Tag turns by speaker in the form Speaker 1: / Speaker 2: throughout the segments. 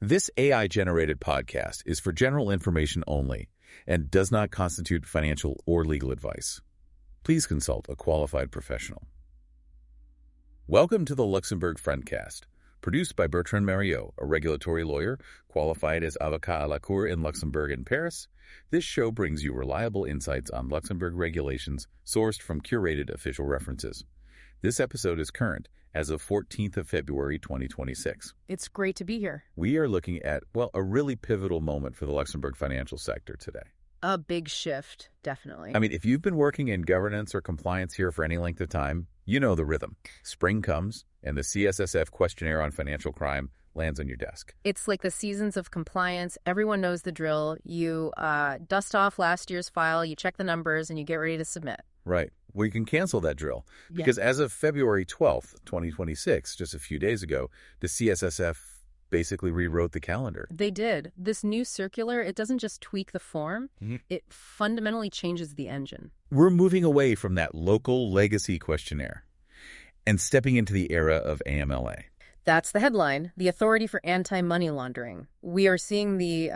Speaker 1: This AI-generated podcast is for general information only and does not constitute financial or legal advice. Please consult a qualified professional. Welcome to the Luxembourg Fundcast, produced by Bertrand Mariot, a regulatory lawyer qualified as avocat à la cour in Luxembourg and Paris. This show brings you reliable insights on Luxembourg regulations sourced from curated official references. This episode is current as of 14th of February 2026.
Speaker 2: It's great to be here.
Speaker 1: We are looking at, a really pivotal moment for the Luxembourg financial sector today.
Speaker 2: A big shift, definitely.
Speaker 1: I mean, if you've been working in governance or compliance here for any length of time, you know the rhythm. Spring comes, and the CSSF Questionnaire on Financial Crime lands on your desk.
Speaker 2: It's like the seasons of compliance. Everyone knows the drill. You dust off last year's file, you check the numbers, and you get ready to submit.
Speaker 1: Right. Well, you can cancel that drill because as of February 12th, 2026, just a few days ago, the CSSF basically rewrote the calendar.
Speaker 2: They did. This new circular, it doesn't just tweak the form, it fundamentally changes the engine.
Speaker 1: We're moving away from that local legacy questionnaire and stepping into the era of AMLA.
Speaker 2: That's the headline, the Authority for Anti-Money Laundering. We are seeing the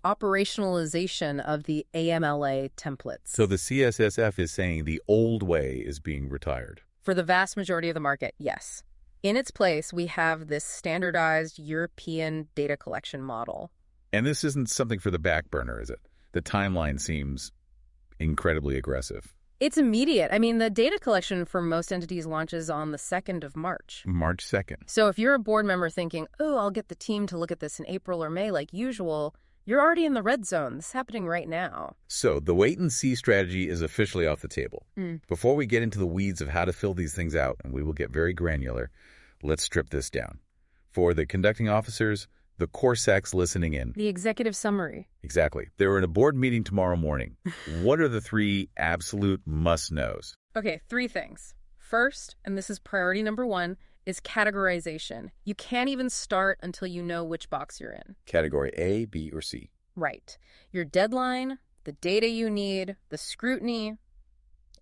Speaker 2: operationalization of the AMLA templates.
Speaker 1: So the CSSF is saying the old way is being retired.
Speaker 2: For the vast majority of the market, yes. In its place, we have this standardized European data collection model.
Speaker 1: And this isn't something for the back burner, is it? The timeline seems incredibly aggressive.
Speaker 2: It's immediate. I mean, the data collection for most entities launches on the 2nd of March.
Speaker 1: March 2nd.
Speaker 2: So if you're a board member thinking, oh, I'll get the team to look at this in April or May like usual, you're already in the red zone. This is happening right now.
Speaker 1: So the wait-and-see strategy is officially off the table. Before we get into the weeds of how to fill these things out, and we will get very granular, let's strip this down. For the conducting officers, the Corsac's listening in.
Speaker 2: The executive summary.
Speaker 1: Exactly. They're in a board meeting tomorrow morning. What are the three absolute must-knows?
Speaker 2: Okay, 3 things. First, and this is priority number 1, is categorization. You can't even start until you know which box you're in.
Speaker 1: Category A, B, or C.
Speaker 2: Right. Your deadline, the data you need, the scrutiny,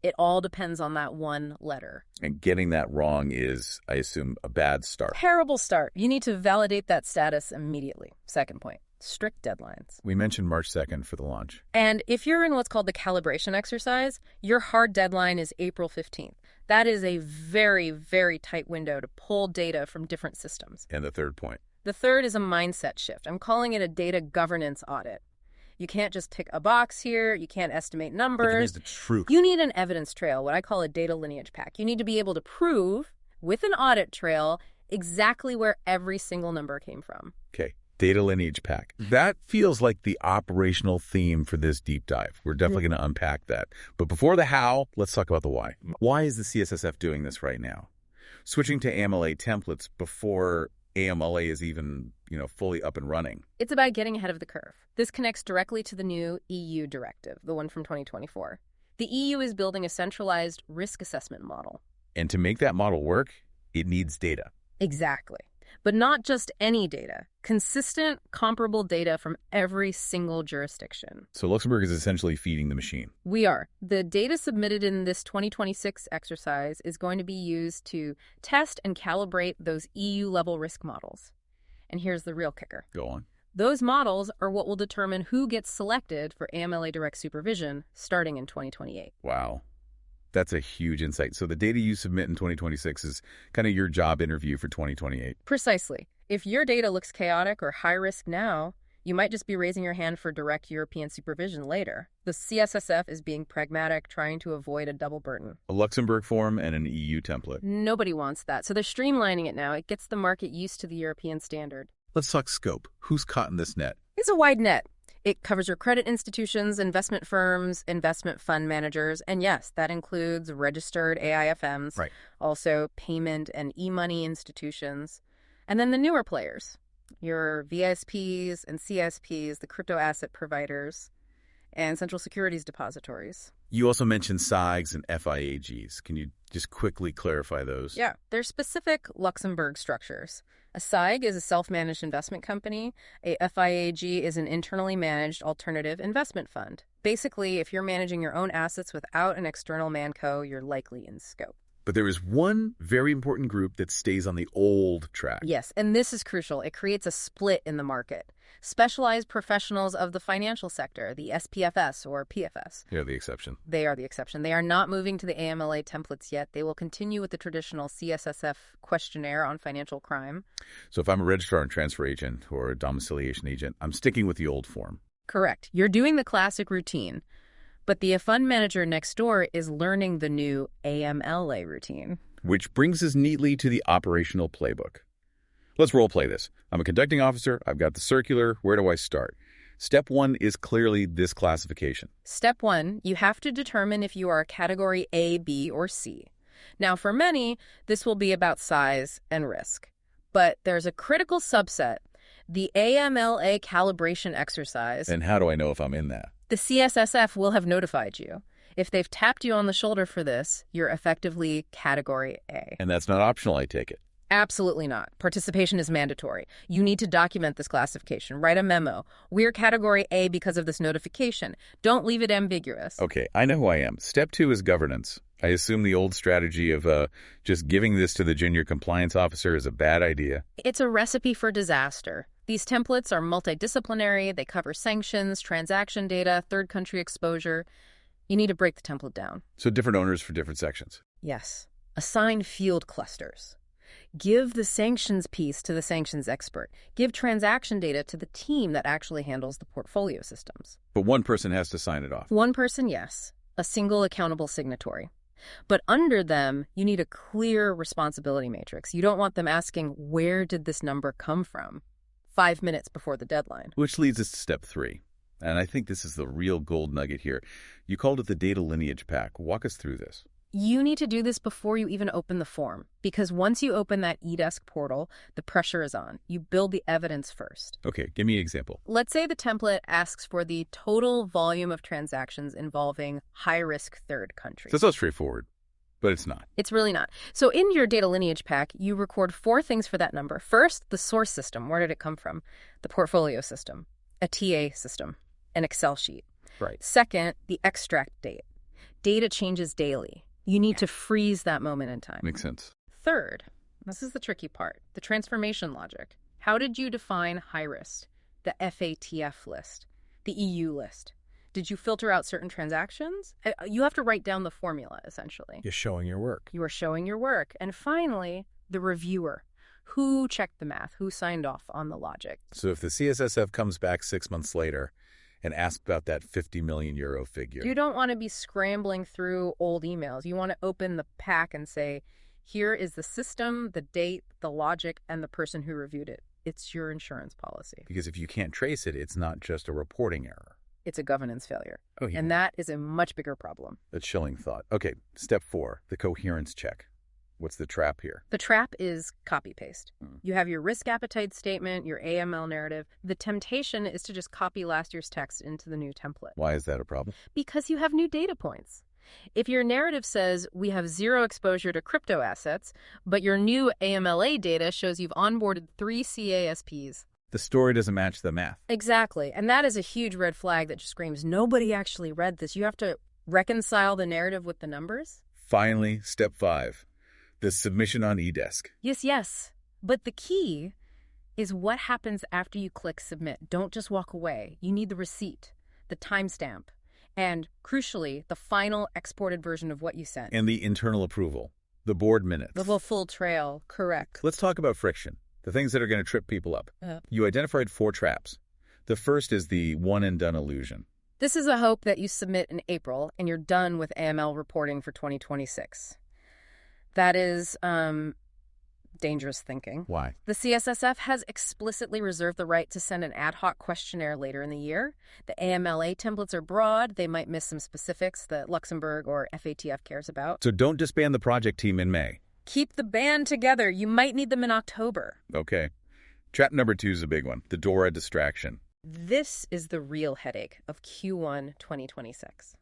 Speaker 2: it all depends on that one letter.
Speaker 1: And getting that wrong is, I assume, a bad start.
Speaker 2: Terrible start. You need to validate that status immediately. Second point, strict deadlines.
Speaker 1: We mentioned March 2nd for the launch.
Speaker 2: And if you're in what's called the calibration exercise, your hard deadline is April 15th. That is a very, very tight window to pull data from different systems.
Speaker 1: And the third point?
Speaker 2: The third is a mindset shift. I'm calling it a data governance audit. You can't just tick a box here. You can't estimate numbers.
Speaker 1: But here's the truth.
Speaker 2: You need an evidence trail, what I call a data lineage pack. You need to be able to prove, with an audit trail, exactly where every single number came from.
Speaker 1: Okay, data lineage pack. That feels like the operational theme for this deep dive. We're definitely going to unpack that. But before the how, let's talk about the why. Why is the CSSF doing this right now? Switching to AMLA templates before AMLA is even, fully up and running.
Speaker 2: It's about getting ahead of the curve. This connects directly to the new EU directive, the one from 2024. The EU is building a centralized risk assessment model.
Speaker 1: And to make that model work, it needs data.
Speaker 2: Exactly. But not just any data. Consistent, comparable data from every single jurisdiction.
Speaker 1: So Luxembourg is essentially feeding the machine.
Speaker 2: We are. The data submitted in this 2026 exercise is going to be used to test and calibrate those EU-level risk models. And here's the real kicker.
Speaker 1: Go on.
Speaker 2: Those models are what will determine who gets selected for AMLA direct supervision starting in 2028.
Speaker 1: Wow. That's a huge insight. So the data you submit in 2026 is kind of your job interview for 2028.
Speaker 2: Precisely. If your data looks chaotic or high risk now, you might just be raising your hand for direct European supervision later. The CSSF is being pragmatic, trying to avoid a double burden.
Speaker 1: A Luxembourg form and an EU template.
Speaker 2: Nobody wants that, so they're streamlining it now. It gets the market used to the European standard.
Speaker 1: Let's talk scope. Who's caught in this net?
Speaker 2: It's a wide net. It covers your credit institutions, investment firms, investment fund managers, and yes, that includes registered AIFMs,
Speaker 1: right.
Speaker 2: Also payment and e-money institutions, and then the newer players, your VSPs and CSPs, the crypto asset providers, and central securities depositories.
Speaker 1: You also mentioned SIGs and FIAGs. Can you just quickly clarify those?
Speaker 2: Yeah, they're specific Luxembourg structures. A SIG is a self-managed investment company. A FIAG is an internally managed alternative investment fund. Basically, if you're managing your own assets without an external manco, you're likely in scope.
Speaker 1: But there is one very important group that stays on the old track.
Speaker 2: Yes, and this is crucial. It creates a split in the market. Specialized professionals of the financial sector, the SPFS or PFS.
Speaker 1: They're the exception.
Speaker 2: They are the exception. They are not moving to the AMLA templates yet. They will continue with the traditional CSSF questionnaire on financial crime.
Speaker 1: So if I'm a registrar and transfer agent or a domiciliation agent, I'm sticking with the old form.
Speaker 2: Correct. You're doing the classic routine. But the fund manager next door is learning the new AMLA routine.
Speaker 1: Which brings us neatly to the operational playbook. Let's role play this. I'm a conducting officer. I've got the circular. Where do I start? Step 1 is clearly this classification.
Speaker 2: Step 1, you have to determine if you are a category A, B, or C. Now, for many, this will be about size and risk. But there's a critical subset, the AMLA calibration exercise.
Speaker 1: And how do I know if I'm in that?
Speaker 2: The CSSF will have notified you. If they've tapped you on the shoulder for this, you're effectively category A.
Speaker 1: And that's not optional, I take it.
Speaker 2: Absolutely not. Participation is mandatory. You need to document this classification. Write a memo. We're category A because of this notification. Don't leave it ambiguous.
Speaker 1: Okay, I know who I am. Step 2 is governance. I assume the old strategy of just giving this to the junior compliance officer is a bad idea.
Speaker 2: It's a recipe for disaster. These templates are multidisciplinary. They cover sanctions, transaction data, third country exposure. You need to break the template down.
Speaker 1: So different owners for different sections.
Speaker 2: Yes. Assign field clusters. Give the sanctions piece to the sanctions expert. Give transaction data to the team that actually handles the portfolio systems.
Speaker 1: But one person has to sign it off.
Speaker 2: One person, yes. A single accountable signatory. But under them, you need a clear responsibility matrix. You don't want them asking, where did this number come from? 5 minutes before the deadline.
Speaker 1: Which leads us to step 3. And I think this is the real gold nugget here. You called it the data lineage pack. Walk us through this.
Speaker 2: You need to do this before you even open the form, because once you open that eDesk portal, the pressure is on. You build the evidence first.
Speaker 1: Okay, give me an example.
Speaker 2: Let's say the template asks for the total volume of transactions involving high-risk third countries.
Speaker 1: So it's so straightforward, but it's not.
Speaker 2: It's really not. So in your data lineage pack, you record 4 things for that number. First, the source system. Where did it come from? The portfolio system, a TA system, an Excel sheet.
Speaker 1: Right.
Speaker 2: Second, the extract date. Data changes daily. You need to freeze that moment in time.
Speaker 1: Makes sense.
Speaker 2: Third, this is the tricky part, the transformation logic. How did you define high risk? The FATF list, the EU list. Did you filter out certain transactions? You have to write down the formula, essentially.
Speaker 3: You're showing your work.
Speaker 2: You are showing your work. And finally, the reviewer. Who checked the math? Who signed off on the logic?
Speaker 1: So if the CSSF comes back 6 months later and ask about that 50 million euro figure.
Speaker 2: You don't want to be scrambling through old emails. You want to open the pack and say, here is the system, the date, the logic, and the person who reviewed it. It's your insurance policy.
Speaker 1: Because if you can't trace it, it's not just a reporting error.
Speaker 2: It's a governance failure.
Speaker 1: Oh, yeah.
Speaker 2: And that is a much bigger problem.
Speaker 1: A chilling thought. Okay, step 4, the coherence check. What's the trap here?
Speaker 2: The trap is copy-paste. You have your risk appetite statement, your AML narrative. The temptation is to just copy last year's text into the new template.
Speaker 1: Why is that a problem?
Speaker 2: Because you have new data points. If your narrative says we have 0 exposure to crypto assets, but your new AMLA data shows you've onboarded 3 CASPs.
Speaker 1: The story doesn't match the math.
Speaker 2: Exactly. And that is a huge red flag that just screams, nobody actually read this. You have to reconcile the narrative with the numbers.
Speaker 1: Finally, step 5. The submission on eDesk.
Speaker 2: Yes. But the key is what happens after you click submit. Don't just walk away. You need the receipt, the timestamp, and crucially, the final exported version of what you sent.
Speaker 1: And the internal approval, the board minutes.
Speaker 2: The full trail, correct.
Speaker 1: Let's talk about friction, the things that are going to trip people up. You identified 4 traps. The first is the one-and-done illusion.
Speaker 2: This is a hope that you submit in April and you're done with AML reporting for 2026. That is dangerous thinking.
Speaker 1: Why?
Speaker 2: The CSSF has explicitly reserved the right to send an ad hoc questionnaire later in the year. The AMLA templates are broad. They might miss some specifics that Luxembourg or FATF cares about.
Speaker 1: So don't disband the project team in May.
Speaker 2: Keep the band together. You might need them in October.
Speaker 1: Okay. Trap number 2 is a big one, the DORA distraction.
Speaker 2: This is the real headache of Q1 2026.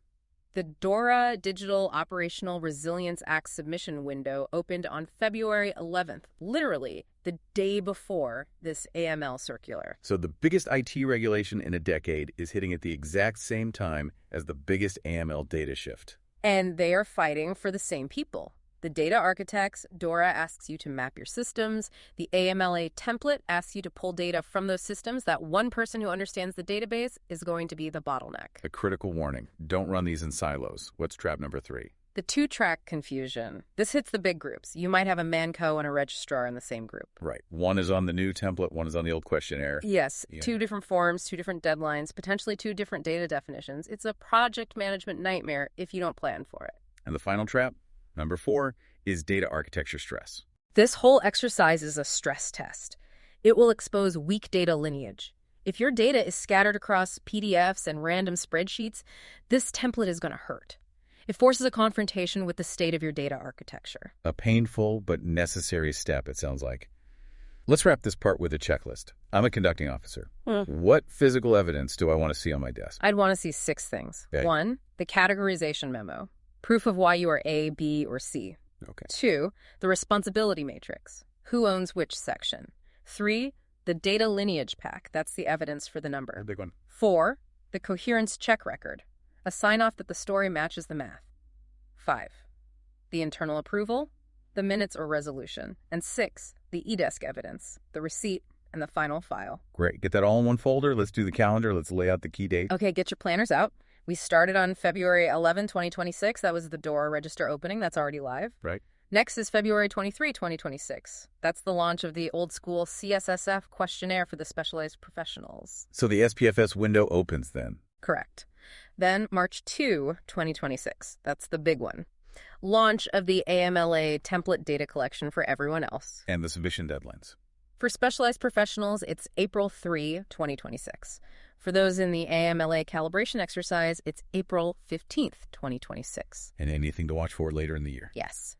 Speaker 2: The DORA Digital Operational Resilience Act submission window opened on February 11th, literally the day before this AML circular.
Speaker 1: So the biggest IT regulation in a decade is hitting at the exact same time as the biggest AML data shift.
Speaker 2: And they are fighting for the same people. The data architects, DORA asks you to map your systems. The AMLA template asks you to pull data from those systems. That one person who understands the database is going to be the bottleneck.
Speaker 1: A critical warning. Don't run these in silos. What's trap number 3?
Speaker 2: The two-track confusion. This hits the big groups. You might have a Manco and a registrar in the same group.
Speaker 1: Right. One is on the new template, one is on the old questionnaire.
Speaker 2: Yes,
Speaker 1: Yeah.
Speaker 2: 2 different forms, 2 different deadlines, potentially 2 different data definitions. It's a project management nightmare if you don't plan for it.
Speaker 1: And the final trap, number 4, is data architecture stress.
Speaker 2: This whole exercise is a stress test. It will expose weak data lineage. If your data is scattered across PDFs and random spreadsheets, this template is going to hurt. It forces a confrontation with the state of your data architecture.
Speaker 1: A painful but necessary step, it sounds like. Let's wrap this part with a checklist. I'm a conducting officer. What physical evidence do I want to see on my desk?
Speaker 2: I'd want to see 6 things.
Speaker 1: Okay.
Speaker 2: 1, the categorization memo. Proof of why you are A, B, or C.
Speaker 1: Okay.
Speaker 2: 2, the responsibility matrix. Who owns which section? 3, the data lineage pack. That's the evidence for the
Speaker 1: A
Speaker 2: number.
Speaker 1: big one.
Speaker 2: 4, the coherence check record. A sign-off that the story matches the math. 5, the internal approval, the minutes or resolution. And 6, the eDesk evidence, the receipt, and the final file.
Speaker 1: Great. Get that all in one folder. Let's do the calendar. Let's lay out the key date.
Speaker 2: Okay, get your planners out. We started on February 11, 2026. That was the DORA register opening. That's already live.
Speaker 1: Right.
Speaker 2: Next is February 23, 2026. That's the launch of the old school CSSF questionnaire for the specialized professionals.
Speaker 1: So the SPFS window opens then.
Speaker 2: Correct. Then March 2, 2026. That's the big one. Launch of the AMLA template data collection for everyone else.
Speaker 1: And the submission deadlines.
Speaker 2: For specialized professionals, it's April 3, 2026. For those in the AMLA calibration exercise, it's April 15th, 2026.
Speaker 1: And anything to watch for later in the year.
Speaker 2: Yes.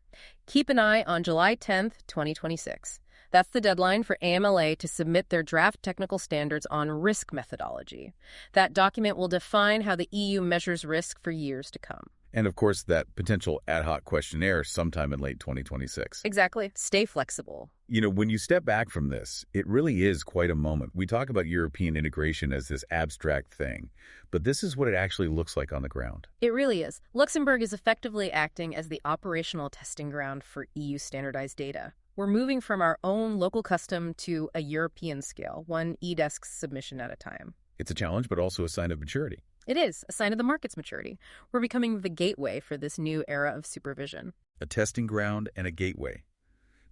Speaker 2: Keep an eye on July 10th, 2026. That's the deadline for AMLA to submit their draft technical standards on risk methodology. That document will define how the EU measures risk for years to come.
Speaker 1: And of course, that potential ad hoc questionnaire sometime in late 2026.
Speaker 2: Exactly. Stay flexible.
Speaker 1: You know, when you step back from this, it really is quite a moment. We talk about European integration as this abstract thing, but this is what it actually looks like on the ground.
Speaker 2: It really is. Luxembourg is effectively acting as the operational testing ground for EU standardized data. We're moving from our own local custom to a European scale, one eDesk submission at a time.
Speaker 1: It's a challenge, but also a sign of maturity.
Speaker 2: It is a sign of the market's maturity. We're becoming the gateway for this new era of supervision.
Speaker 1: A testing ground and a gateway.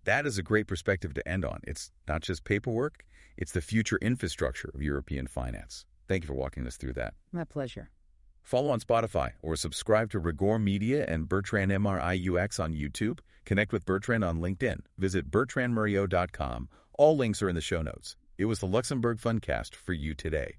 Speaker 1: That is a great perspective to end on. It's not just paperwork, it's the future infrastructure of European finance. Thank you for walking us through that.
Speaker 2: My pleasure.
Speaker 1: Follow on Spotify or subscribe to Rigor Media and Bertrand MRIUX on YouTube. Connect with Bertrand on LinkedIn. Visit bertrandmurillo.com. All links are in the show notes. It was the Luxembourg Fundcast for you today.